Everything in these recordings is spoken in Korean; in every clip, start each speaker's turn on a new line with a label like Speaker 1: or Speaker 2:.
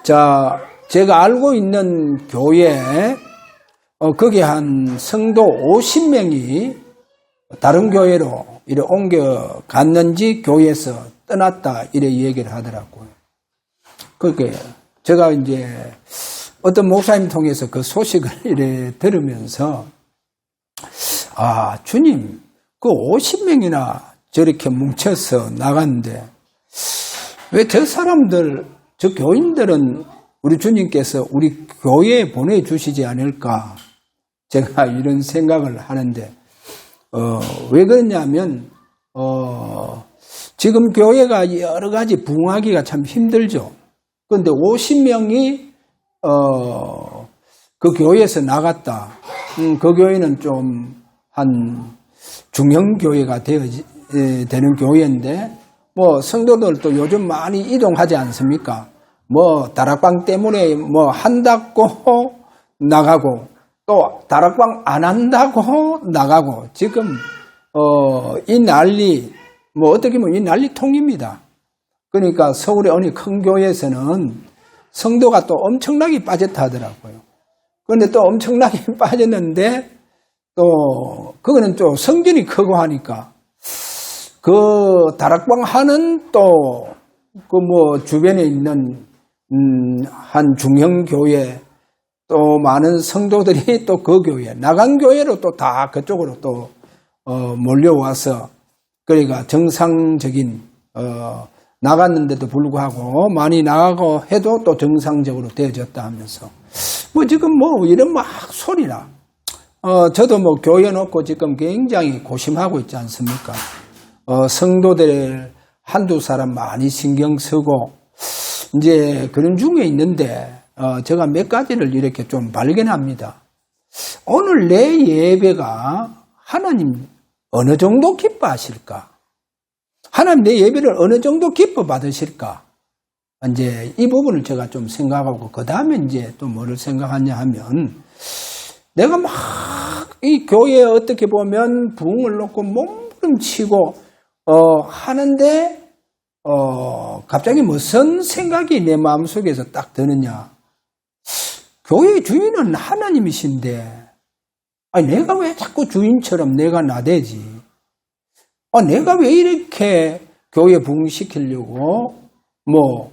Speaker 1: 자, 제가 알고 있는 교회, 거기 한 성도 50명이 다른 교회로 이래 옮겨갔는지 교회에서 떠났다 이래 얘기를 하더라고요. 그게 제가 이제 어떤 목사님 통해서 그 소식을 이래 들으면서 아, 주님, 그 50명이나 저렇게 뭉쳐서 나갔는데 왜 저 사람들, 저 교인들은 우리 주님께서 우리 교회에 보내주시지 않을까? 제가 이런 생각을 하는데 왜 그러냐면 지금 교회가 여러 가지 부흥하기가 참 힘들죠. 그런데 50명이 그 교회에서 나갔다. 그 교회는 좀 한 중형 교회가 되는 교회인데 뭐 성도들도 요즘 많이 이동하지 않습니까? 뭐 다락방 때문에 뭐 한다고 나가고 또 다락방 안 한다고 나가고 지금 이 난리 뭐 어떻게 보면 이 난리통입니다. 그러니까 서울의 어느 큰 교회에서는 성도가 또 엄청나게 빠졌다 하더라고요. 그런데 또 엄청나게 빠졌는데 또 그거는 좀 성전이 크고 하니까 그 다락방 하는 또 그 뭐 주변에 있는 한 중형 교회 또 많은 성도들이 또 그 교회 나간 교회로 또 다 그쪽으로 또 몰려와서 그러니까 정상적인 나갔는데도 불구하고 많이 나가고 해도 또 정상적으로 되어졌다 하면서 뭐 지금 뭐 이런 막 소리나 저도 뭐 교회 놓고 지금 굉장히 고심하고 있지 않습니까? 성도들 한두 사람 많이 신경 쓰고 이제 그런 중에 있는데 제가 몇 가지를 이렇게 좀 발견합니다. 오늘 내 예배가 하나님 어느 정도 기뻐하실까? 하나님 내 예배를 어느 정도 기뻐 받으실까? 이제 이 부분을 제가 좀 생각하고 그 다음에 이제 또 뭐를 생각하냐 하면 내가 막 이 교회에 어떻게 보면 부흥을 놓고 몸부림치고 하는데 갑자기 무슨 생각이 내 마음속에서 딱 드느냐? 교회의 주인은 하나님이신데 아니 내가 왜 자꾸 주인처럼 내가 나대지? 내가 왜 이렇게 교회 부흥시키려고 뭐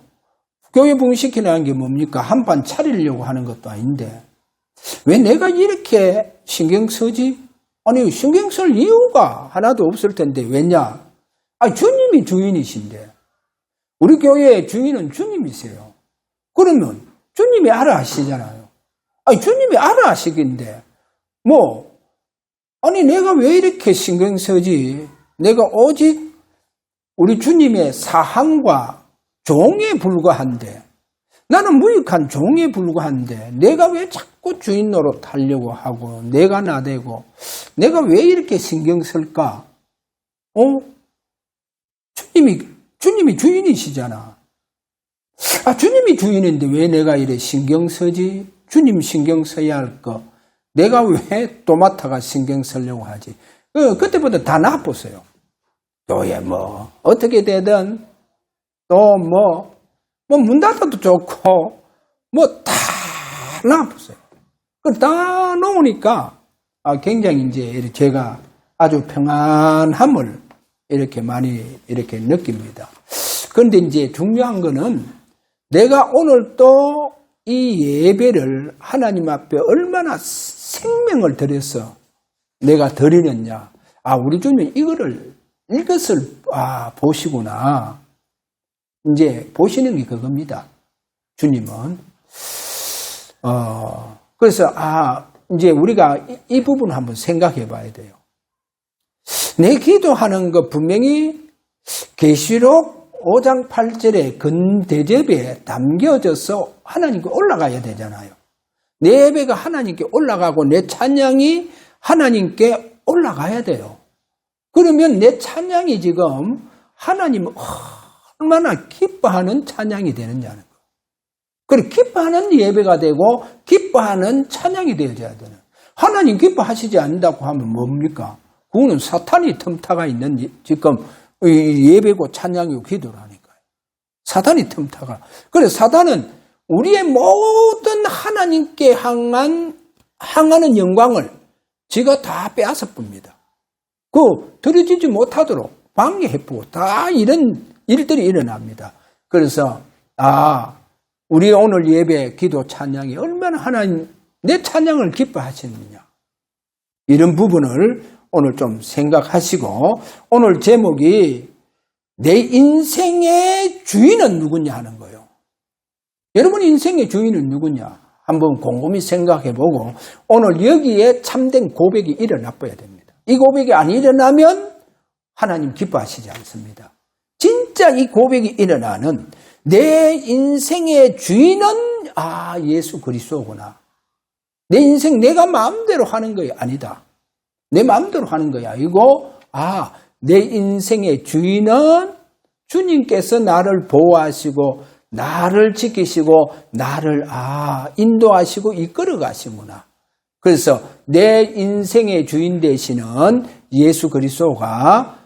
Speaker 1: 교회 부흥시키려는 게 뭡니까? 한반 차리려고 하는 것도 아닌데 왜 내가 이렇게 신경 쓰지? 아니 신경 쓸 이유가 하나도 없을 텐데 왜냐? 주님이 주인이신데 우리 교회의 주인은 주님이세요. 그러면 주님이 알아 하시잖아요. 주님이 알아 하시긴데 뭐 아니 내가 왜 이렇게 신경 쓰지? 내가 오직 우리 주님의 사항과 종에 불과한데 나는 무익한 종에 불과한데 내가 왜 자꾸 주인 노릇하려고 하고 내가 나대고 내가 왜 이렇게 신경 쓸까? 주님이 주인이시잖아. 주님이 주인인데 왜 내가 이래 신경 쓰지? 주님 신경 써야 할 거 내가 왜 도맡아가 신경 쓰려고 하지? 그때보다 다 나빴어요. 교회 뭐 어떻게 되든 또 뭐 문 닫아도 좋고 뭐 다 나빴어요. 그 다 놓으니까 굉장히 이제 제가 아주 평안함을 이렇게 많이 이렇게 느낍니다. 그런데 이제 중요한 거는 내가 오늘 또 이 예배를 하나님 앞에 얼마나 생명을 들여서 내가 드리느냐. 우리 주님 이것을 보시구나. 이제 보시는 게 그겁니다. 주님은. 그래서 이제 우리가 이 부분을 한번 생각해 봐야 돼요. 내 기도하는 거 분명히 계시록 5장 8절에 근대접에 담겨져서 하나님께 올라가야 되잖아요. 내 예배가 하나님께 올라가고 내 찬양이 하나님께 올라가야 돼요. 그러면 내 찬양이 지금 하나님 얼마나 기뻐하는 찬양이 되느냐는 거예요. 그리고 기뻐하는 예배가 되고 기뻐하는 찬양이 되어져야 되는. 하나님 기뻐하시지 않는다고 하면 뭡니까? 그거는 사탄이 틈타가 있는 지금 예배고 찬양이고 기도라니까요. 사탄이 틈타가. 그래서 사탄은 우리의 모든 하나님께 향하는 영광을 지가 다 빼앗아 봅니다. 드려지지 못하도록 방해해보고 다 이런 일들이 일어납니다. 그래서 우리 오늘 예배 기도 찬양이 얼마나 하나님 내 찬양을 기뻐하시느냐, 이런 부분을 오늘 좀 생각하시고, 오늘 제목이 내 인생의 주인은 누구냐 하는 거예요. 여러분 인생의 주인은 누구냐 한번 곰곰이 생각해보고 오늘 여기에 참된 고백이 일어나봐야 됩니다. 이 고백이 안 일어나면 하나님 기뻐하시지 않습니다. 진짜 이 고백이 일어나는 내 인생의 주인은 예수 그리스도구나. 내 인생 내가 마음대로 하는 거 아니다. 내 마음대로 하는 거야. 아니고 내 인생의 주인은 주님께서 나를 보호하시고 나를 지키시고 나를 인도하시고 이끌어 가시구나. 그래서 내 인생의 주인 되시는 예수 그리스도가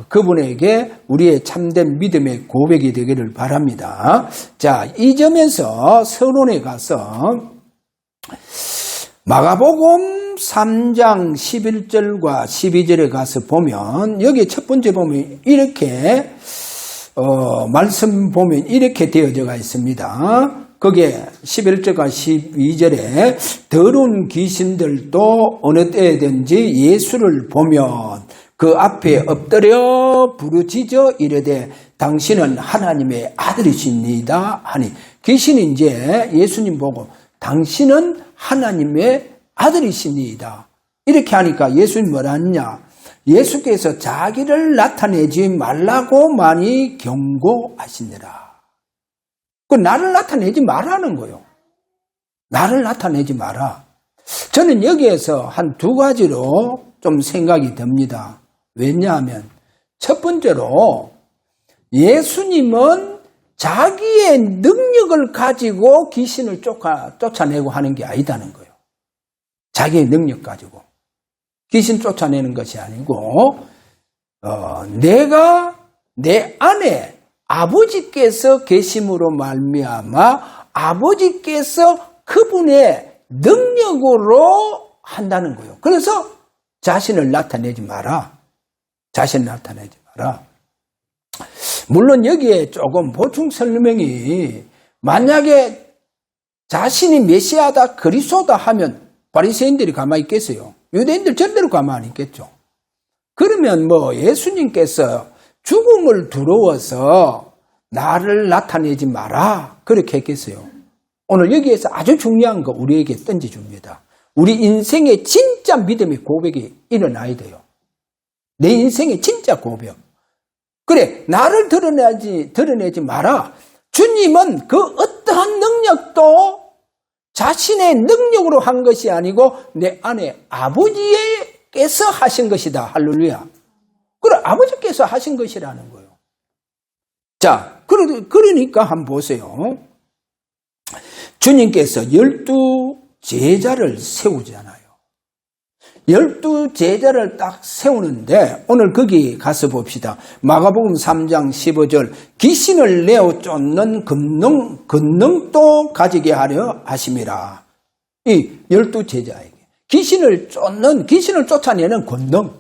Speaker 1: 그분에게 우리의 참된 믿음의 고백이 되기를 바랍니다. 자, 이 점에서 서론에 가서 마가복음 3장 11절과 12절에 가서 보면, 여기 첫 번째 보면 이렇게 말씀 보면 이렇게 되어져 있습니다. 거기에 11절과 12절에 더러운 귀신들도 어느 때든지 예수를 보면 그 앞에 엎드려 부르짖어 이르되 당신은 하나님의 아들이십니다 하니, 귀신이 이제 예수님 보고 당신은 하나님의 아들이십니다 이렇게 하니까 예수님 뭐라 하느냐, 예수께서 자기를 나타내지 말라고 많이 경고하시니라. 나를 나타내지 말라는 거예요. 나를 나타내지 마라. 저는 여기에서 한 두 가지로 좀 생각이 듭니다. 왜냐하면 첫 번째로 예수님은 자기의 능력을 가지고 귀신을 쫓아내고 하는 게 아니다는 거예요. 자기의 능력 가지고 귀신 쫓아내는 것이 아니고 내가 내 안에 아버지께서 계심으로 말미암아 아버지께서 그분의 능력으로 한다는 거예요. 그래서 자신을 나타내지 마라. 자신을 나타내지 마라. 물론 여기에 조금 보충 설명이, 만약에 자신이 메시아다 그리스도다 하면 바리새인들이 가만히 있겠어요? 유대인들 절대로 가만히 있겠죠. 그러면 예수님께서 죽음을 두려워서 나를 나타내지 마라 그렇게 했겠어요. 오늘 여기에서 아주 중요한 거 우리에게 던져줍니다. 우리 인생의 진짜 믿음의 고백이 일어나야 돼요. 내 인생의 진짜 고백. 그래, 나를 드러내지 마라. 주님은 그 어떠한 능력도 자신의 능력으로 한 것이 아니고 내 안에 아버지께서 하신 것이다. 할렐루야. 그래, 아버지께서 하신 것이라는 거예요. 자, 그러니까 한번 보세요. 주님께서 12 제자를 세우잖아요. 12 제자를 딱 세우는데 오늘 거기 가서 봅시다. 마가복음 3장 15절, 귀신을 내어 쫓는 권능도 가지게 하려 하심이라. 이 12 제자에게 귀신을 쫓아내는 권능,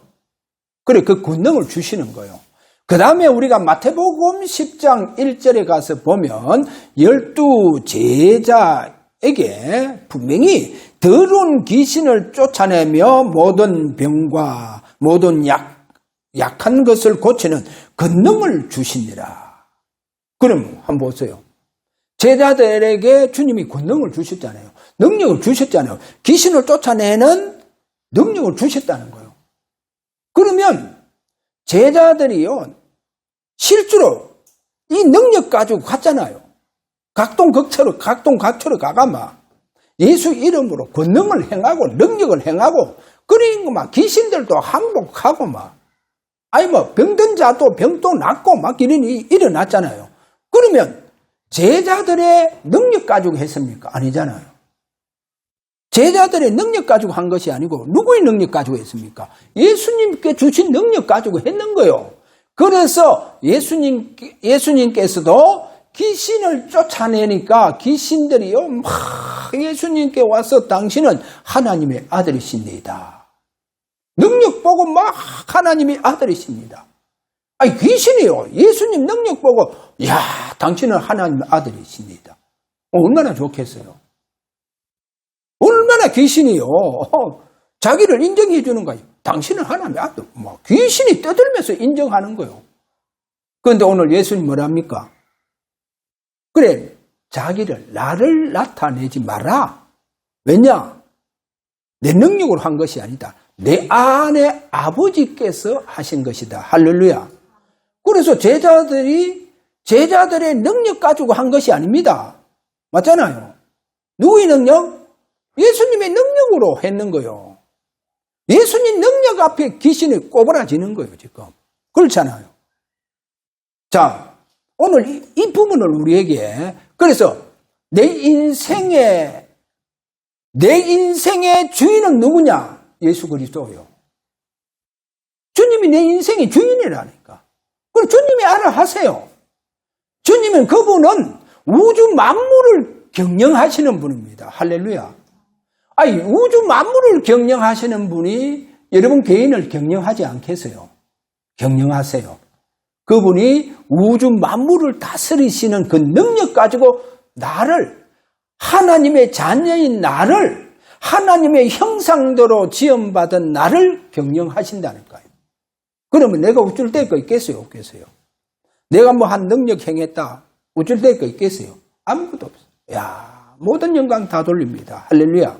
Speaker 1: 그래, 그 권능을 주시는 거예요. 그 다음에 우리가 마태복음 10장 1절에 가서 보면 12 제자에게 분명히 더러운 귀신을 쫓아내며 모든 병과 모든 약한 것을 고치는 권능을 주시니라. 그럼 한번 보세요. 제자들에게 주님이 권능을 주셨잖아요. 능력을 주셨잖아요. 귀신을 쫓아내는 능력을 주셨다는 거예요. 그러면 제자들이요, 실제로 이 능력 가지고 갔잖아요. 각동각처로 가가마 예수 이름으로 권능을 행하고 능력을 행하고, 그러니까 막 귀신들도 항복하고 병든 자도 병도 낫고 이런 일이 일어났잖아요. 그러면 제자들의 능력 가지고 했습니까? 아니잖아요. 제자들의 능력 가지고 한 것이 아니고 누구의 능력 가지고 했습니까? 예수님께 주신 능력 가지고 했는 거예요. 그래서 예수님께서도 귀신을 쫓아내니까 귀신들이요, 막 예수님께 와서 당신은 하나님의 아들이십니다. 능력 보고 막 하나님의 아들이십니다. 아니, 귀신이요. 예수님 능력 보고, 야, 당신은 하나님의 아들이십니다. 얼마나 좋겠어요. 얼마나 귀신이요. 자기를 인정해 주는 거예요. 당신은 하나님의 아들. 뭐 귀신이 떠들면서 인정하는 거예요. 그런데 오늘 예수님 뭐랍니까? 그래, 나를 나타내지 마라. 왜냐? 내 능력으로 한 것이 아니다. 내 안에 아버지께서 하신 것이다. 할렐루야. 그래서 제자들의 능력 가지고 한 것이 아닙니다. 맞잖아요. 누구의 능력? 예수님의 능력으로 했는 거예요. 예수님 능력 앞에 귀신이 꼬부라지는 거예요, 지금. 그렇잖아요. 자, 오늘 이 부분을 우리에게, 그래서 내 인생의 주인은 누구냐? 예수 그리스도예요. 주님이 내 인생의 주인이라니까. 그럼 주님이 알아 하세요. 주님은 그분은 우주 만물을 경영하시는 분입니다. 할렐루야. 아니, 우주 만물을 경영하시는 분이 여러분 개인을 경영하지 않겠어요? 경영하세요. 그분이 우주 만물을 다스리시는 그 능력 가지고 나를, 하나님의 자녀인 나를, 하나님의 형상대로 지음받은 나를 경영하신다니까요. 그러면 내가 어쩔 데가 있겠어요? 없겠어요? 내가 뭐 한 능력 행했다. 어쩔 데가 있겠어요? 아무것도 없어요. 야, 모든 영광 다 돌립니다. 할렐루야.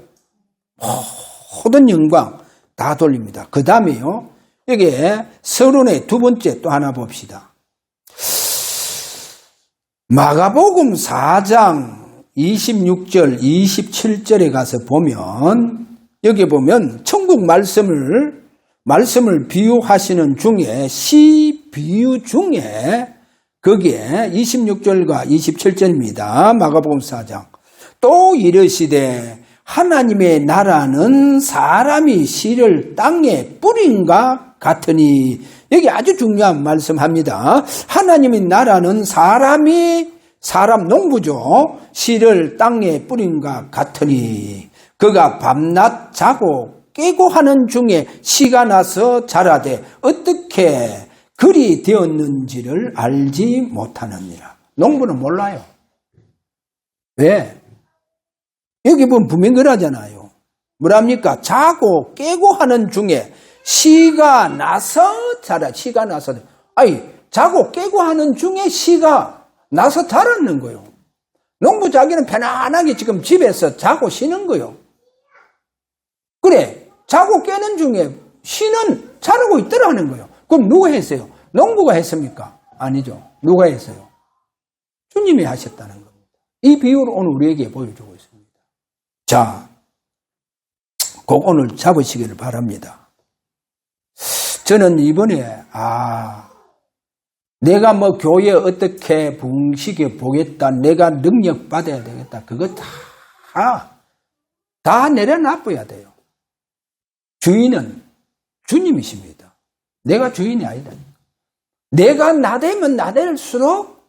Speaker 1: 모든 영광 다 돌립니다. 그 다음에요. 여기에 서론의 두 번째 또 하나 봅시다. 마가복음 4장 26절, 27절에 가서 보면, 여기 보면 천국 말씀을 비유하시는 중에, 시 비유 중에, 거기에 26절과 27절입니다. 마가복음 4장. 또 이르시되, 하나님의 나라는 사람이 씨를 땅에 뿌린과 같으니, 여기 아주 중요한 말씀합니다. 하나님의 나라는 사람 농부죠. 씨를 땅에 뿌린과 같으니 그가 밤낮 자고 깨고 하는 중에 씨가 나서 자라되 어떻게 그리 되었는지를 알지 못하느니라. 농부는 몰라요. 왜? 여기 보면 분명히 그러잖아요. 뭐랍니까? 자고 깨고 하는 중에 씨가 나서 자라. 씨가 나서. 아니, 자고 깨고 하는 중에 씨가 나서 자랐는 거예요. 농부 자기는 편안하게 지금 집에서 자고 쉬는 거예요. 그래, 자고 깨는 중에 씨는 자라고 있더라는 거예요. 그럼 누가 했어요? 농부가 했습니까? 아니죠. 누가 했어요? 주님이 하셨다는 겁니다. 이 비유를 오늘 우리에게 보여주고 있습니다. 자, 꼭 오늘 잡으시기를 바랍니다. 저는 이번에 내가 뭐 교회 어떻게 부흥시켜 보겠다, 내가 능력 받아야 되겠다, 그거 다 내려놔둬야 돼요. 주인은 주님이십니다. 내가 주인이 아니다. 내가 나대면 나댈수록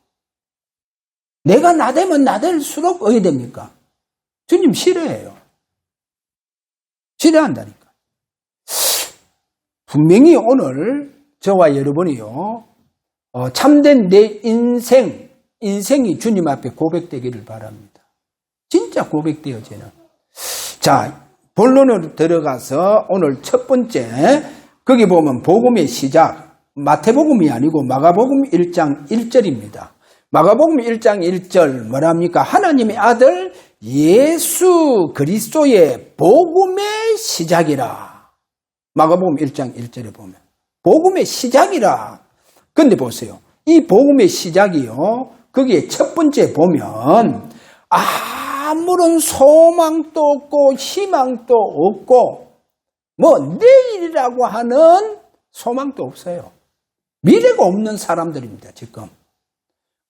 Speaker 1: 어떻게 됩니까? 주님 싫어해요. 싫어한다니까. 분명히 오늘 저와 여러분이요, 참된 내 인생이 주님 앞에 고백되기를 바랍니다. 진짜 고백되어지는. 자, 본론으로 들어가서 오늘 첫 번째, 거기 보면 복음의 시작, 마태복음이 아니고 마가복음 1장 1절입니다. 마가복음 1장 1절 뭐랍니까? 하나님의 아들 예수 그리스도의 복음의 시작이라. 마가복음 1장 1절에 보면 복음의 시작이라. 근데 보세요. 이 복음의 시작이요, 거기에 첫 번째 보면 아무런 소망도 없고 희망도 없고 뭐 내일이라고 하는 소망도 없어요. 미래가 없는 사람들입니다. 지금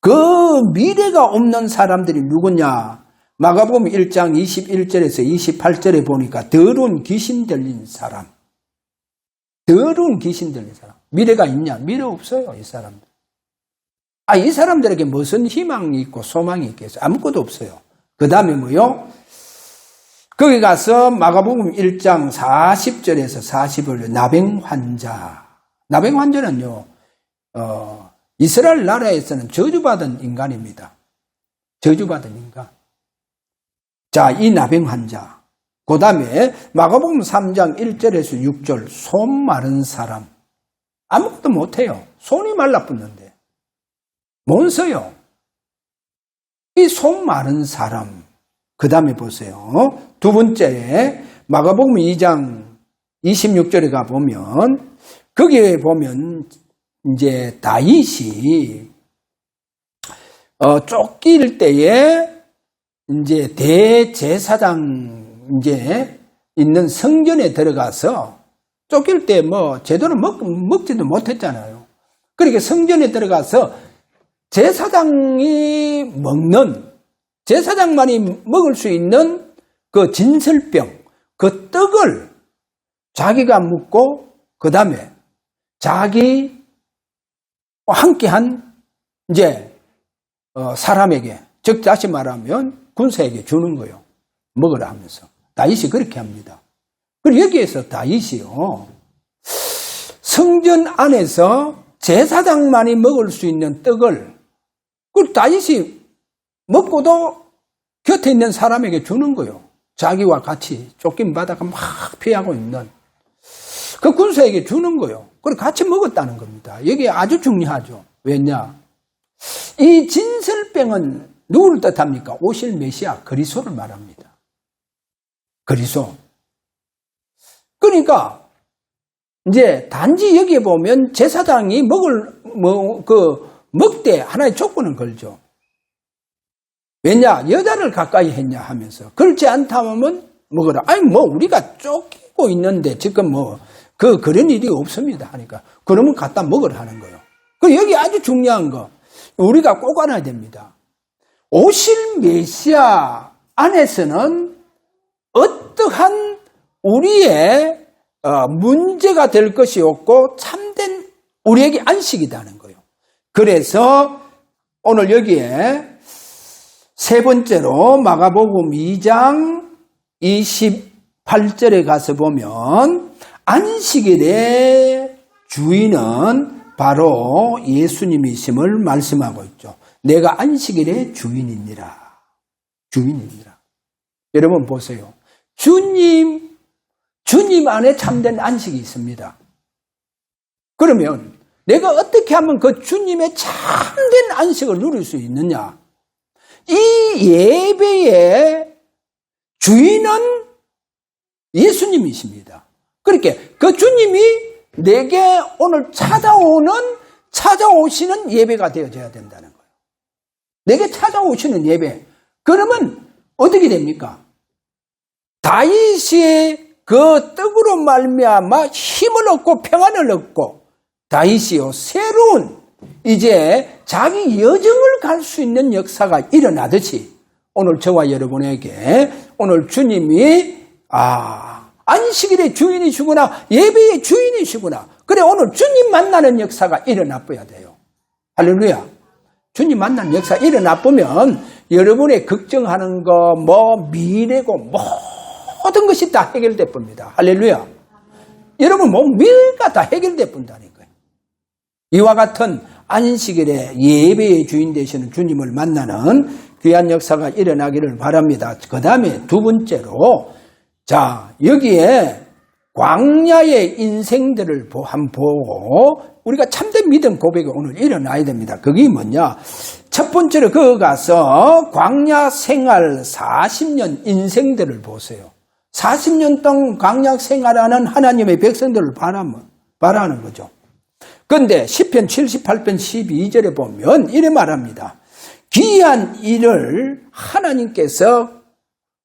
Speaker 1: 그 미래가 없는 사람들이 누구냐? 마가복음 1장 21절에서 28절에 보니까 더러운 귀신 들린 사람. 더러운 귀신 들린 사람. 미래가 있냐? 미래 없어요. 이 사람들. 이 사람들에게 무슨 희망이 있고 소망이 있겠어요? 아무것도 없어요. 그 다음에 뭐요? 거기 가서 마가복음 1장 40절에서 40절 나병환자. 나병환자는요, 이스라엘 나라에서는 저주받은 인간입니다. 저주받은 인간. 자, 이 나병환자. 그 다음에 마가복음 3장 1절에서 6절 손 마른 사람. 아무것도 못해요. 손이 말라붙는데. 못 써요. 이 손 마른 사람. 그 다음에 보세요. 두 번째, 마가복음 2장 26절에 가보면, 거기에 보면, 이제 다윗이, 쫓길 때에, 이제 대제사장, 이제 있는 성전에 들어가서, 쫓길 때 제대로 먹지도 못했잖아요. 그러니까 성전에 들어가서 제사장이 먹는, 제사장만이 먹을 수 있는 그 진설병, 그 떡을 자기가 먹고, 그 다음에 자기 함께한 이제 사람에게, 즉 다시 말하면 군사에게 주는 거예요. 먹으라 하면서. 다윗이 그렇게 합니다. 그리고 여기에서 다윗이요, 성전 안에서 제사장만이 먹을 수 있는 떡을, 그 다윗이 먹고도 곁에 있는 사람에게 주는 거예요. 자기와 같이 쫓김받아가 막 피하고 있는 그 군사에게 주는 거예요. 그리고 같이 먹었다는 겁니다. 이게 아주 중요하죠. 왜냐? 이 진설병은 누구를 뜻합니까? 오실 메시아 그리스도를 말합니다. 그리스도. 그러니까 이제 단지 여기에 보면 제사장이 먹되 하나의 조건을 걸죠. 왜냐? 여자를 가까이 했냐 하면서. 그렇지 않다면 먹어라. 우리가 쫓기고 있는데 지금 그런 일이 없습니다 하니까. 그러면 갖다 먹으라 하는 거예요. 그리고 여기 아주 중요한 거. 우리가 꼭 알아야 됩니다. 오실 메시아 안에서는 어떠한 우리의 문제가 될 것이 없고 참된 우리에게 안식이라는 거예요. 그래서 오늘 여기에 세 번째로 마가복음 2장 28절에 가서 보면 안식일의 주인은 바로 예수님이심을 말씀하고 있죠. 내가 안식일의 주인이니라. 주인이니라. 여러분 보세요. 주님 안에 참된 안식이 있습니다. 그러면 내가 어떻게 하면 그 주님의 참된 안식을 누릴 수 있느냐? 이 예배의 주인은 예수님이십니다. 그러니까 그 주님이 내게 오늘 찾아오시는 예배가 되어져야 된다는 거예요. 내게 찾아오시는 예배. 그러면 어떻게 됩니까? 다윗이 그 떡으로 말미암아 힘을 얻고 평안을 얻고 다윗이요 새로운 이제 자기 여정을 갈 수 있는 역사가 일어나듯이 오늘 저와 여러분에게 오늘 주님이 안식일의 주인이시구나, 예배의 주인이시구나. 그래 오늘 주님 만나는 역사가 일어나봐야 돼요. 할렐루야. 주님 만나는 역사 일어나보면 여러분의 걱정하는 거 미래고 모든 것이 다 해결될 겁니다. 할렐루야. 여러분 미래가 다 해결될 뿐다니까요. 이와 같은 안식일의 예배의 주인 되시는 주님을 만나는 귀한 역사가 일어나기를 바랍니다. 그 다음에 두 번째로 여기에 광야의 인생들을 한번 보고 우리가 참된 믿음 고백이 오늘 일어나야 됩니다. 그게 뭐냐? 첫 번째로 거기 가서 광야 생활 40년 인생들을 보세요. 40년 동안 광야 생활하는 하나님의 백성들을 바라는 거죠. 그런데 시편 78편 12절에 보면 이래 말합니다. 기이한 일을 하나님께서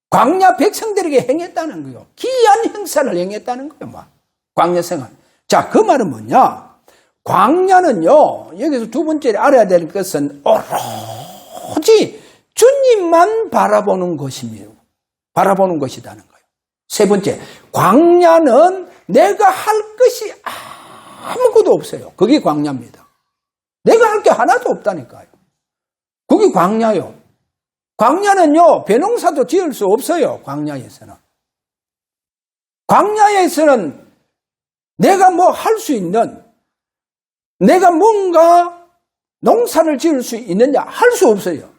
Speaker 1: 광야 백성들에게 행했다는 거예요. 기이한 행사를 행했다는 거예요. 광야 생활. 자, 그 말은 뭐냐? 광야는요, 여기서 두 번째 알아야 될 것은 오로지 주님만 바라보는 것이며, 바라보는 것이라는 거예요. 세 번째, 광야는 내가 할 것이 아무것도 없어요. 그게 광야입니다. 내가 할 게 하나도 없다니까요. 그게 광야요. 광야는요, 벼농사도 지을 수 없어요. 광야에서는. 광야에서는 내가 뭐 할 수 있는, 내가 뭔가 농사를 지을 수 있느냐? 할 수 없어요.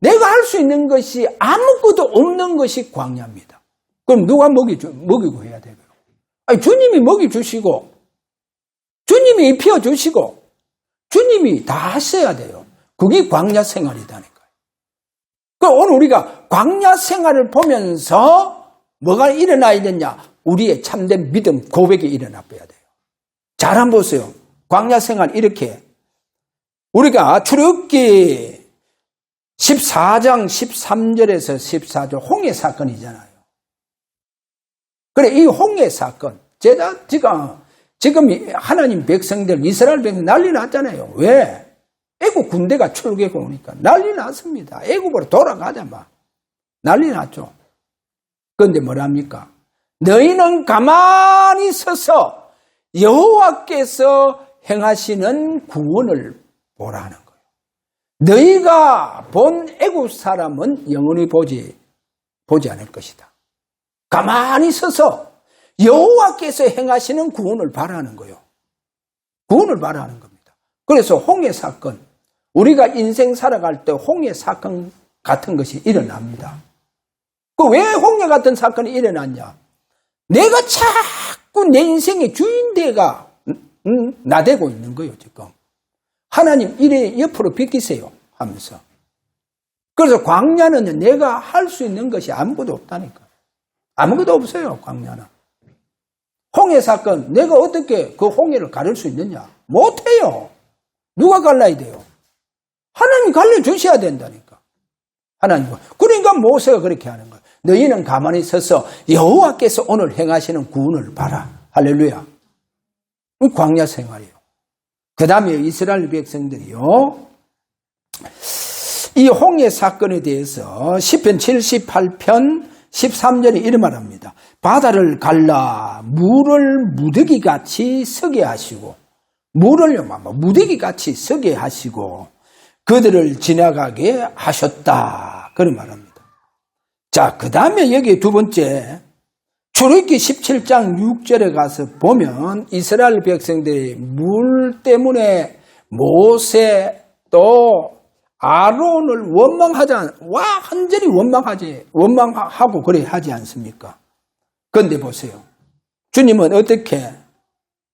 Speaker 1: 내가 할 수 있는 것이 아무것도 없는 것이 광야입니다. 그럼 누가 먹이고 해야 되고요? 아니, 주님이 먹여주시고, 주님이 입혀주시고, 주님이 다 하셔야 돼요. 그게 광야 생활이다니까요. 그럼 오늘 우리가 광야 생활을 보면서 뭐가 일어나야 되냐? 우리의 참된 믿음, 고백이 일어나야 돼요. 잘 한번 보세요. 광야 생활 이렇게. 우리가 출애굽기 14장 13절에서 14절 홍해 사건이잖아요. 그래, 이 홍해 사건. 지금 하나님 백성들, 이스라엘 백성 난리 났잖아요. 왜? 애국 군대가 출국해 오니까 난리 났습니다. 애국으로 돌아가자 막. 난리 났죠. 그런데 뭐랍니까? 너희는 가만히 서서 여호와께서 행하시는 구원을 보라는 거예요. 너희가 본 애국 사람은 영원히 보지 않을 것이다. 가만히 서서 여호와께서 행하시는 구원을 바라는 거예요. 구원을 바라는 겁니다. 그래서 홍해 사건, 우리가 인생 살아갈 때 홍해 사건 같은 것이 일어납니다. 왜 홍해 같은 사건이 일어났냐? 내가 자꾸 내 인생의 주인대가 나대고 있는 거예요, 지금. 하나님 이래 옆으로 비키세요 하면서. 그래서 광야는 내가 할 수 있는 것이 아무것도 없다니까. 아무것도 없어요, 광야는. 홍해 사건, 내가 어떻게 그 홍해를 가릴 수 있느냐? 못해요. 누가 갈라야 돼요? 하나님 갈려주셔야 된다니까. 하나님. 그러니까 모세가 그렇게 하는 거예요. 너희는 가만히 서서 여호와께서 오늘 행하시는 구원을 봐라. 할렐루야. 광야 생활이에요. 그 다음에 이스라엘 백성들이요. 이 홍해 사건에 대해서 시편 78편 13절에 이런 말합니다. 바다를 갈라 물을 무더기같이 서게 하시고, 물을요, 무더기같이 서게 하시고 그들을 지나가게 하셨다. 그런 말합니다. 자, 그 다음에 여기 두 번째 출애굽기 17장 6절에 가서 보면 이스라엘 백성들이 물 때문에 모세 또 아론을 완전히 원망하고 그래 하지 않습니까? 그런데 보세요. 주님은 어떻게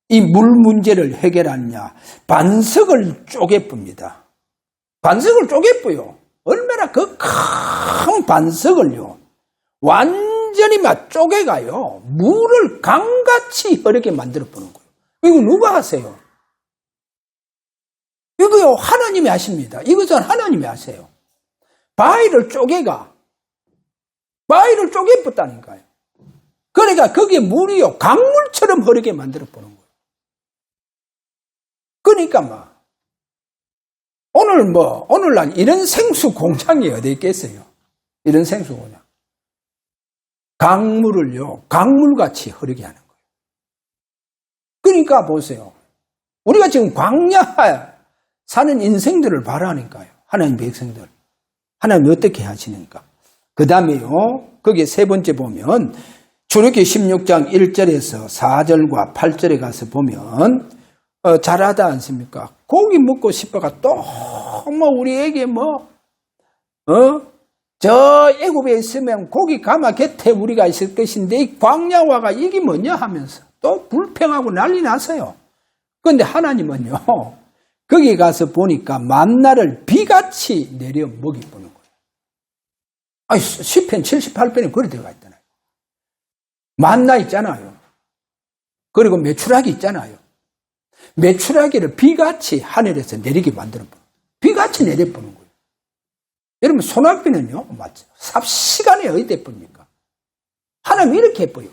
Speaker 1: 이 물 문제를 해결하느냐? 반석을 쪼개쁩니다. 반석을 쪼개뿌요. 얼마나 그 큰 반석을요. 완전히 막 쪼개가요. 물을 강같이 흐르게 만들어 보는 거예요. 이거 누가 하세요? 이거요, 하나님이 하십니다. 이것은 하나님이 하세요. 바위를 쪼개뿌다니까요. 그러니까 거기에 물이요, 강물처럼 흐르게 만들어 보는 거예요. 그러니까 오늘날 이런 생수 공장이 어디 있겠어요? 이런 생수 공장. 강물을요, 강물같이 흐르게 하는 거예요. 그러니까 보세요. 우리가 지금 광야 사는 인생들을 바라니까요. 하나님 백성들. 하나님 어떻게 하시는가. 그 다음에요, 거기에 세 번째 보면, 출애굽기 16장 1절에서 4절과 8절에 가서 보면, 잘하지 않습니까? 고기 먹고 싶어가 또, 우리에게 저 애굽에 있으면 고기 가마 곁에 우리가 있을 것인데, 이 광야와가 이게 뭐냐 하면서 또 불평하고 난리 났어요. 그런데 하나님은요, 거기 가서 보니까 만나를 비같이 내려 먹이보는 거예요. 아니, 시편 78편에 그리 들어가 있잖아요. 만나 있잖아요. 그리고 메추라기 있잖아요. 메추라기를 비같이 하늘에서 내리게 만들어보는 거예요. 비같이 내려보는 거예요. 여러분, 소나기는요, 맞죠? 삽시간에 어디에 봅니까? 하나님 이렇게 예뻐요.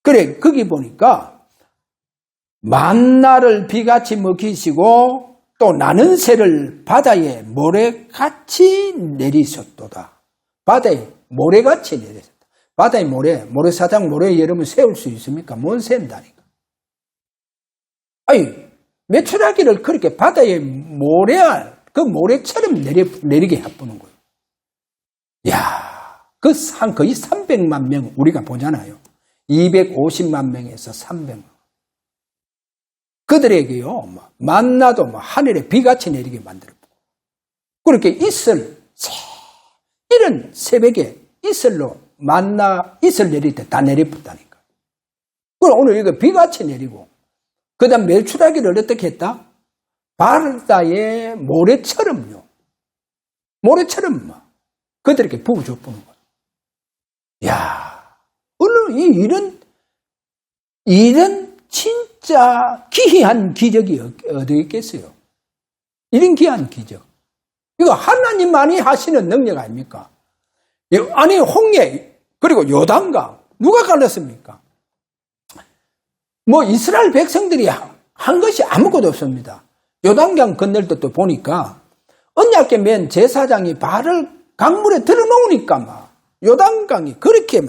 Speaker 1: 그래, 거기 보니까 만나를 비같이 먹이시고 또 나는 새를 바다에 모래같이 내리셨도다. 바다에 모래같이 내리셨다. 바다에 모래사장 모래에 여러분 세울 수 있습니까? 못 세운다니까. 아니, 메추라기를 그렇게 바다에 그 모래처럼 내리게 해보는 거예요. 야, 거의 300만 명 우리가 보잖아요. 250만 명에서 300만. 그들에게요, 만나도 하늘에 비같이 내리게 만들었고, 그렇게 이런 새벽에 이슬로 이슬 내릴 때 다 내려붙다니까. 그럼 오늘 이거 비같이 내리고, 그 다음 메추라기를 어떻게 했다? 바다의 모래처럼요. 모래처럼 그들에게 부어줘보는 거예요. 야, 오늘 이런 진짜 기이한 기적이 어디 있겠어요? 이런 기이한 기적. 이거 하나님만이 하시는 능력 아닙니까? 아니, 홍해, 그리고 요단강, 누가 갈랐습니까? 이스라엘 백성들이 한 것이 아무것도 없습니다. 요단강 건널 때도 보니까 언약궤 맨 제사장이 발을 강물에 들어놓으니까 요단강이 그렇게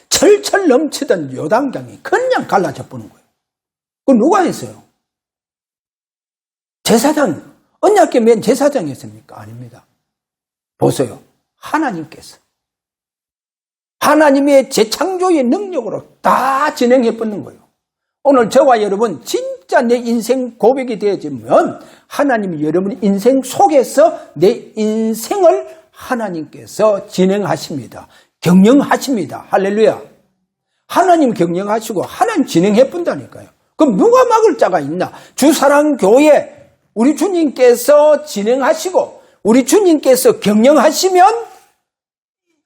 Speaker 1: 철철 넘치던 요단강이 그냥 갈라져 버는 거예요. 그거 누가 했어요? 언약궤 맨 제사장이 했습니까? 아닙니다. 보세요. 하나님께서. 하나님의 재창조의 능력으로 다 진행해 뻗는 거예요. 오늘 저와 여러분 진짜 내 인생 고백이 되어지면 하나님이 여러분 인생 속에서 내 인생을 하나님께서 진행하십니다. 경영하십니다. 할렐루야. 하나님 경영하시고 하나님 진행해 본다니까요. 그럼 누가 막을 자가 있나? 주사랑교회 우리 주님께서 진행하시고 우리 주님께서 경영하시면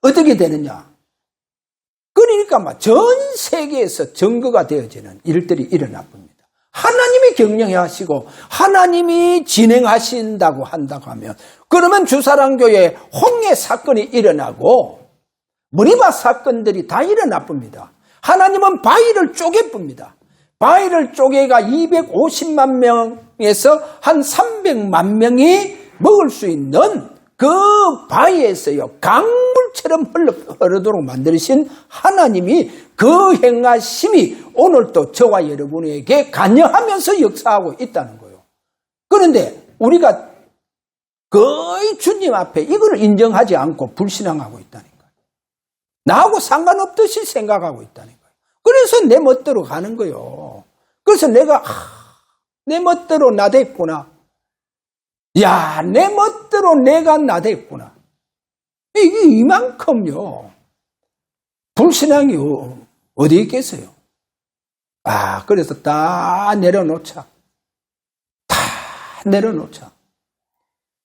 Speaker 1: 어떻게 되느냐? 그러니까 전 세계에서 증거가 되어지는 일들이 일어나 봅니다. 하나님이 경영해 하시고 하나님이 진행하신다고 한다고 하면 그러면 주사랑교회 홍해 사건이 일어나고 머리바 사건들이 다 일어나 봅니다. 하나님은 바위를 쪼개 봅니다. 바위를 쪼개가 250만 명에서 한 300만 명이 먹을 수 있는 그 바위에서요 강물처럼 흐르도록 만드신 하나님이 그 행하심이 오늘도 저와 여러분에게 관여하면서 역사하고 있다는 거예요. 그런데 우리가 거의 주님 앞에 이걸 인정하지 않고 불신앙하고 있다니까요. 나하고 상관없듯이 생각하고 있다니까요. 그래서 내 멋대로 가는 거예요. 그래서 내가 내 멋대로 나댔구나. 야, 내 멋대로 내가 나댔구나. 이게 이만큼요. 불신앙이 어디 있겠어요? 그래서 다 내려놓자. 다 내려놓자.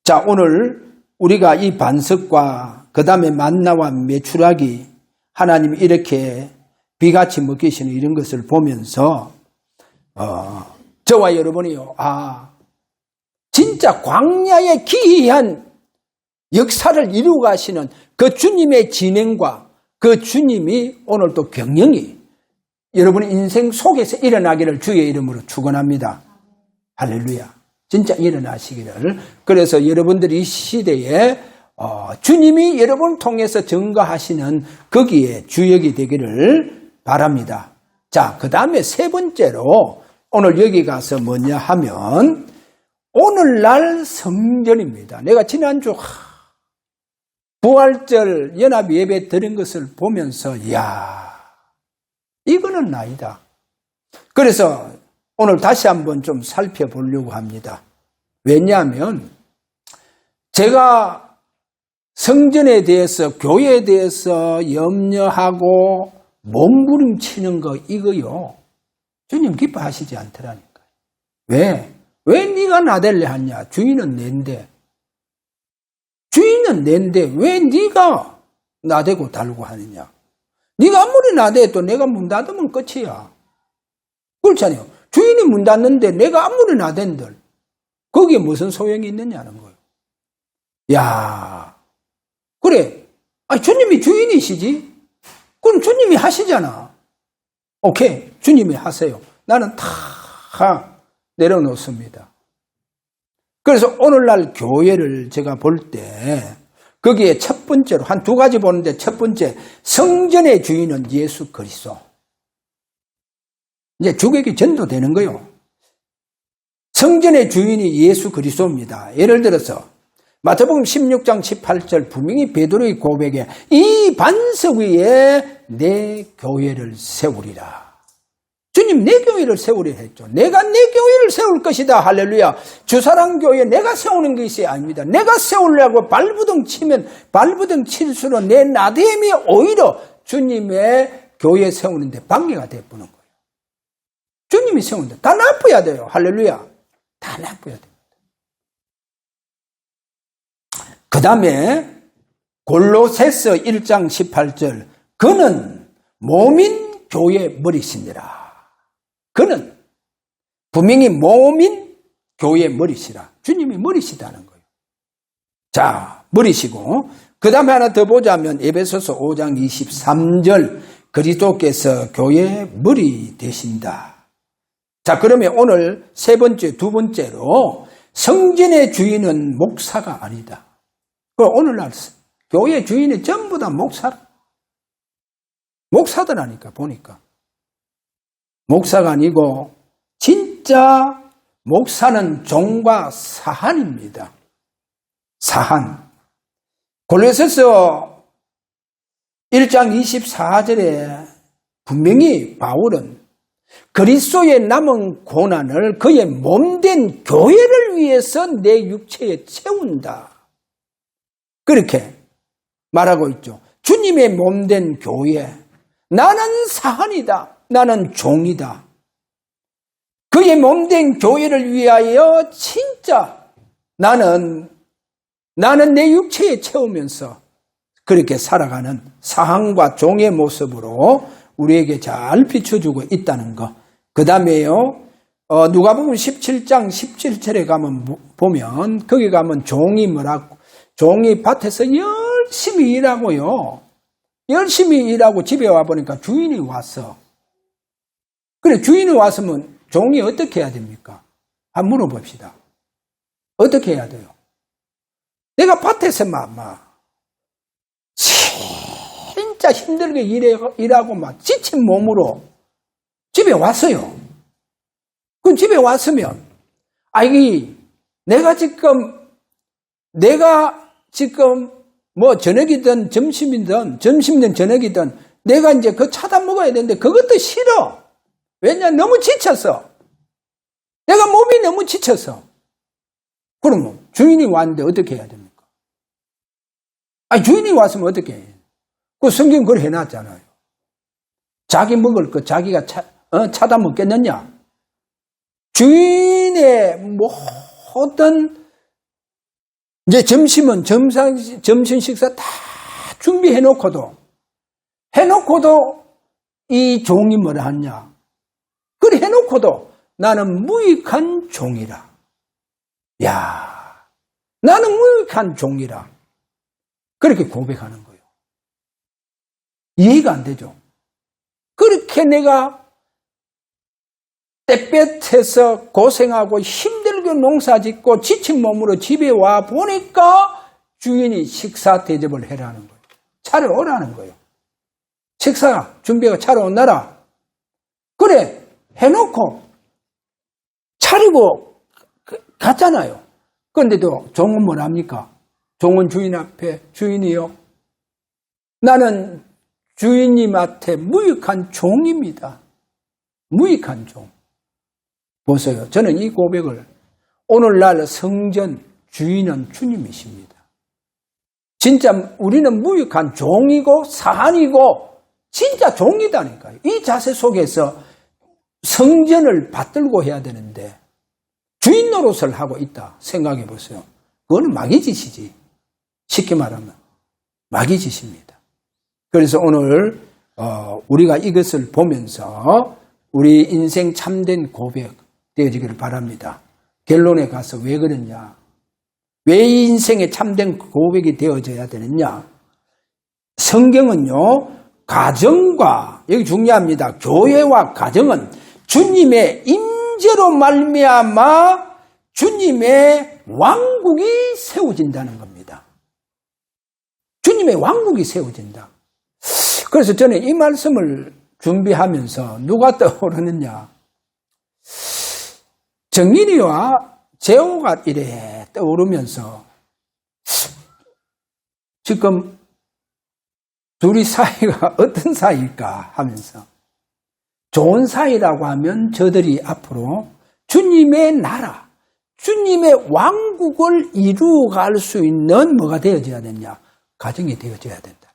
Speaker 1: 자, 오늘 우리가 이 반석과 그 다음에 만나와 메추라기 하나님이 이렇게 비같이 먹이시는 이런 것을 보면서 저와 여러분이요. 진짜 광야의 기이한 역사를 이루고 가시는 그 주님의 진행과 그 주님이 오늘도 경영이 여러분의 인생 속에서 일어나기를 주의 이름으로 축원합니다. 할렐루야. 진짜 일어나시기를. 그래서 여러분들이 이 시대에 주님이 여러분을 통해서 증거하시는 거기에 주역이 되기를 바랍니다. 자, 그 다음에 세 번째로 오늘 여기 가서 뭐냐 하면 오늘날 성전입니다. 내가 지난주 부활절 연합 예배 드린 것을 보면서 이거는 아니다. 그래서 오늘 다시 한번 좀 살펴보려고 합니다. 왜냐하면 제가 성전에 대해서 교회에 대해서 염려하고 몸부림치는 거 이거요. 주님 기뻐하시지 않더라니까요. 왜 네가 나댈래 하냐? 주인은 낸데. 주인은 낸데 왜 네가 나대고 달고 하느냐? 네가 아무리 나대도 내가 문 닫으면 끝이야. 그렇잖아요. 주인이 문 닫는데 내가 아무리 나댄들 거기에 무슨 소용이 있느냐는 거예요. 그래. 주님이 주인이시지? 그럼 주님이 하시잖아. 오케이. 주님이 하세요. 나는 다 내려놓습니다. 그래서 오늘날 교회를 제가 볼 때 거기에 첫 번째로 한 두 가지 보는데 첫 번째 성전의 주인은 예수 그리스도. 이제 주객이 전도되는 거요. 성전의 주인이 예수 그리스도입니다. 예를 들어서 마태복음 16장 18절 분명히 베드로의 고백에 이 반석 위에 내 교회를 세우리라. 주님 내 교회를 세우리라 했죠. 내가 내 교회를 세울 것이다. 할렐루야. 주사랑교회 내가 세우는 것이 아닙니다. 내가 세우려고 발부둥 치면 발부둥 칠수록 내 나대임이 오히려 주님의 교회 세우는데 방해가 되어보는 거예요. 주님이 세우는데 다 나빠야 돼요. 할렐루야. 다 나빠야 돼요. 그 다음에 골로새서 1장 18절 그는 몸인 교회 머리시니라. 그는 분명히 몸인 교회 머리시라. 주님이 머리시다는 거예요. 자, 머리시고 그 다음에 하나 더 보자면 에베소서 5장 23절 그리스도께서 교회의 머리 되신다. 자, 그러면 오늘 세 번째, 두 번째로 성전의 주인은 목사가 아니다. 오늘날 교회 주인이 전부 다 목사들하니까 보니까. 목사가 아니고 진짜 목사는 종과 사한입니다. 사한. 골로새서 1장 24절에 분명히 바울은 그리스도의 남은 고난을 그의 몸된 교회를 위해서 내 육체에 채운다. 그렇게 말하고 있죠. 주님의 몸된 교회. 나는 사한이다. 나는 종이다. 그의 몸된 교회를 위하여 진짜 나는 내 육체에 채우면서 그렇게 살아가는 사한과 종의 모습으로 우리에게 잘 비춰주고 있다는 거. 그 다음에요. 누가복음 17장 17절에 보면 거기 가면 종이 뭐라고 종이 밭에서 열심히 일하고요. 열심히 일하고 집에 와보니까 주인이 왔어. 그래 주인이 왔으면 종이 어떻게 해야 됩니까? 한번 물어봅시다. 어떻게 해야 돼요? 내가 밭에서 진짜 힘들게 일하고 막 지친 몸으로 집에 왔어요. 그럼 집에 왔으면 내가 지금 뭐 저녁이든 점심이든 저녁이든 내가 이제 그거 찾아 먹어야 되는데 그것도 싫어. 왜냐? 너무 지쳤어. 내가 몸이 너무 지쳤어. 그러면 주인이 왔는데 어떻게 해야 됩니까? 주인이 왔으면 어떻게 해? 그 성경 그걸 해놨잖아요. 자기 먹을 거 자기가 찾아 먹겠느냐? 주인의 모든 이제 점심은 점심 식사 다 준비해놓고도 이 종이 뭐라 하냐? 그래 해놓고도 나는 무익한 종이라. 나는 무익한 종이라. 그렇게 고백하는 거예요. 이해가 안 되죠? 그렇게 내가 땡볕에서 고생하고 힘들게 농사짓고 지친 몸으로 집에 와 보니까 주인이 식사 대접을 해라는 거예요. 차려 오라는 거예요. 식사 준비가 차려 온나라. 그래 해놓고 차리고 갔잖아요. 그런데도 종은 뭐랍니까? 종은 주인 앞에 주인이요. 나는 주인님한테 무익한 종입니다. 무익한 종. 보세요. 저는 이 고백을 오늘날 성전 주인은 주님이십니다. 진짜 우리는 무익한 종이고 사한이고 진짜 종이다니까요. 이 자세 속에서 성전을 받들고 해야 되는데 주인 노릇을 하고 있다 생각해 보세요. 그거는 마귀 짓이지. 쉽게 말하면 마귀 짓입니다. 그래서 오늘 우리가 이것을 보면서 우리 인생 참된 고백 되어지기를 바랍니다. 결론에 가서 왜 그러냐? 왜 이 인생에 참된 고백이 되어져야 되느냐? 성경은요, 가정과, 여기 중요합니다. 교회와 가정은 주님의 임재로 말미암아 주님의 왕국이 세워진다는 겁니다. 주님의 왕국이 세워진다. 그래서 저는 이 말씀을 준비하면서 누가 떠오르느냐? 정민이와 재호가 이래 떠오르면서 지금 둘이 사이가 어떤 사이일까 하면서 좋은 사이라고 하면 저들이 앞으로 주님의 나라, 주님의 왕국을 이루어갈 수 있는 뭐가 되어져야 되냐? 가정이 되어져야 된다.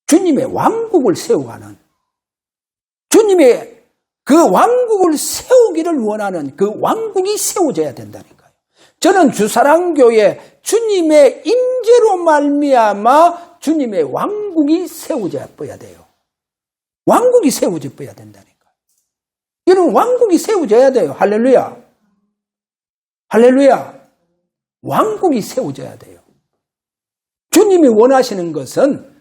Speaker 1: 주님의 왕국을 세워가는, 주님의 그 왕국을 세우기를 원하는 그 왕국이 세워져야 된다니까요. 저는 주사랑교회 주님의 임재로 말미암아 주님의 왕국이 세워져야 돼요. 왕국이 세워져야 된다니까요. 이런 왕국이 세워져야 돼요. 할렐루야. 할렐루야. 왕국이 세워져야 돼요. 주님이 원하시는 것은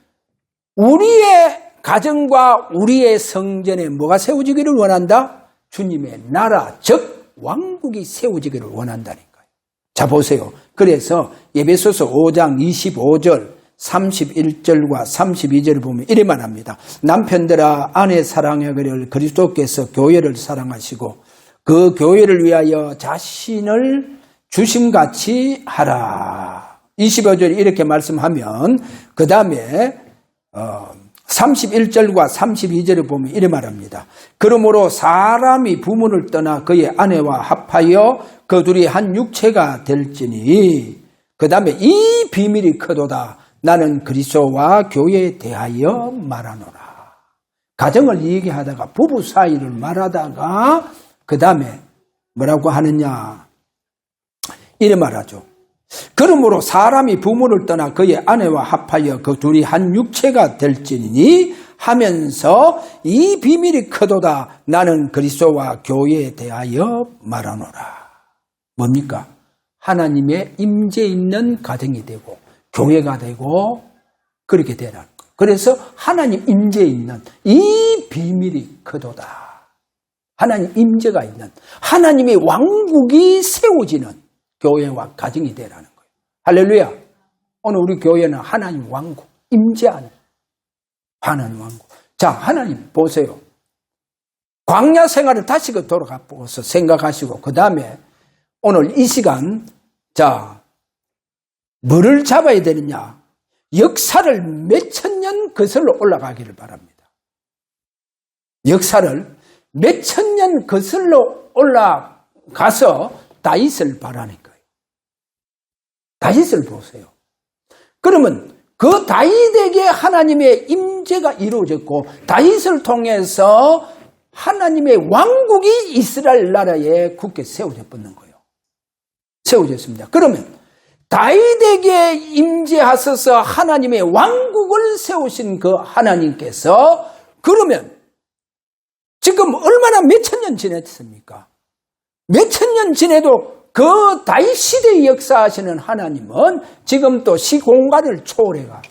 Speaker 1: 우리의 가정과 우리의 성전에 뭐가 세워지기를 원한다? 주님의 나라, 즉 왕국이 세워지기를 원한다니까요. 자, 보세요. 그래서 에베소서 5장 25절 31절과 32절을 보면 이래 말합니다. 남편들아 아내 사랑하기를 그리스도께서 교회를 사랑하시고 그 교회를 위하여 자신을 주심같이 하라. 25절에 이렇게 말씀하면 그 다음에 31절과 32절을 보면 이래 말합니다. 그러므로 사람이 부모를 떠나 그의 아내와 합하여 그 둘이 한 육체가 될지니 그 다음에 이 비밀이 크도다. 나는 그리스도와 교회에 대하여 말하노라. 가정을 얘기하다가 부부 사이를 말하다가 그 다음에 뭐라고 하느냐 이래 말하죠. 그러므로 사람이 부모를 떠나 그의 아내와 합하여 그 둘이 한 육체가 될지니 하면서 이 비밀이 크도다. 나는 그리스도와 교회에 대하여 말하노라. 뭡니까? 하나님의 임재 있는 가정이 되고 교회가 되고 그렇게 되라. 그래서 하나님 임재 있는 이 비밀이 크도다. 하나님 임재가 있는 하나님의 왕국이 세워지는 교회와 가정이 되라는 거예요. 할렐루야. 오늘 우리 교회는 하나님 왕국, 임재하는 하나님 왕국. 자, 하나님 보세요. 광야 생활을 다시 돌아가서 생각하시고 그 다음에 오늘 이 시간 자 뭐를 잡아야 되느냐? 역사를 몇천 년 거슬러 올라가기를 바랍니다. 역사를 몇천 년 거슬러 올라가서 다윗을 바라는 거예요. 다윗을 보세요. 그러면 그 다윗에게 하나님의 임재가 이루어졌고 다윗을 통해서 하나님의 왕국이 이스라엘 나라에 굳게 세워졌는 거예요. 세워졌습니다. 그러면 다윗에게 임재하셔서 하나님의 왕국을 세우신 그 하나님께서 그러면 지금 얼마나 몇천 년 지냈습니까? 몇천 년 지내도 그 다윗 시대에 역사하시는 하나님은 지금 또 시공간을 초월해가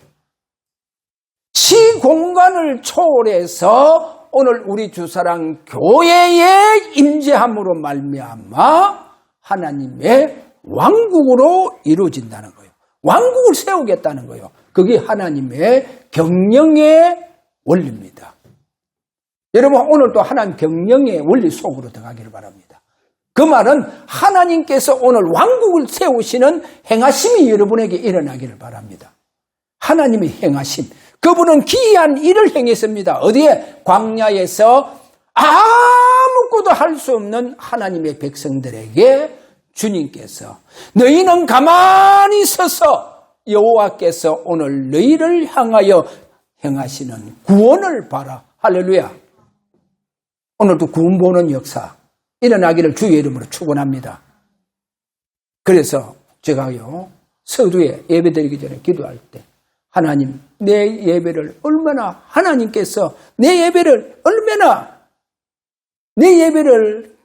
Speaker 1: 시공간을 초월해서 오늘 우리 주사랑 교회의 임재함으로 말미암아 하나님의 왕국으로 이루어진다는 거예요. 왕국을 세우겠다는 거예요. 그게 하나님의 경영의 원리입니다. 여러분 오늘도 하나님 경영의 원리 속으로 들어가기를 바랍니다. 그 말은 하나님께서 오늘 왕국을 세우시는 행하심이 여러분에게 일어나기를 바랍니다. 하나님의 행하심. 그분은 기이한 일을 행했습니다. 어디에? 광야에서 아무것도 할 수 없는 하나님의 백성들에게 주님께서 너희는 가만히 서서 여호와께서 오늘 너희를 향하여 행하시는 구원을 봐라. 할렐루야. 오늘도 구원 보는 역사 일어나기를 주의 이름으로 축원합니다. 그래서 제가요 서두에 예배드리기 전에 기도할 때 하나님 내 예배를 얼마나 하나님께서 내 예배를 얼마나 내 예배를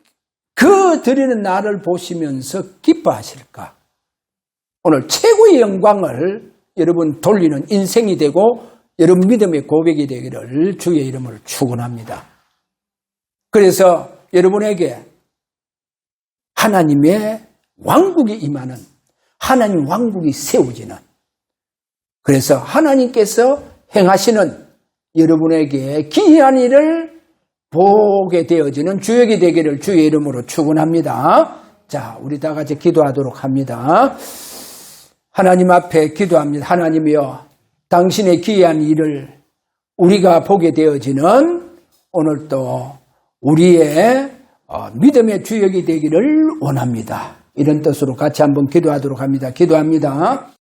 Speaker 1: 그 드리는 나를 보시면서 기뻐하실까? 오늘 최고의 영광을 여러분 돌리는 인생이 되고 여러분 믿음의 고백이 되기를 주의 이름으로 축원합니다. 그래서 여러분에게 하나님의 왕국이 임하는 하나님 왕국이 세워지는 그래서 하나님께서 행하시는 여러분에게 기이한 일을 보게 되어지는 주역이 되기를 주의 이름으로 축원합니다. 자, 우리 다 같이 기도하도록 합니다. 하나님 앞에 기도합니다. 하나님이여, 당신의 귀한 일을 우리가 보게 되어지는 오늘도 우리의 믿음의 주역이 되기를 원합니다. 이런 뜻으로 같이 한번 기도하도록 합니다. 기도합니다.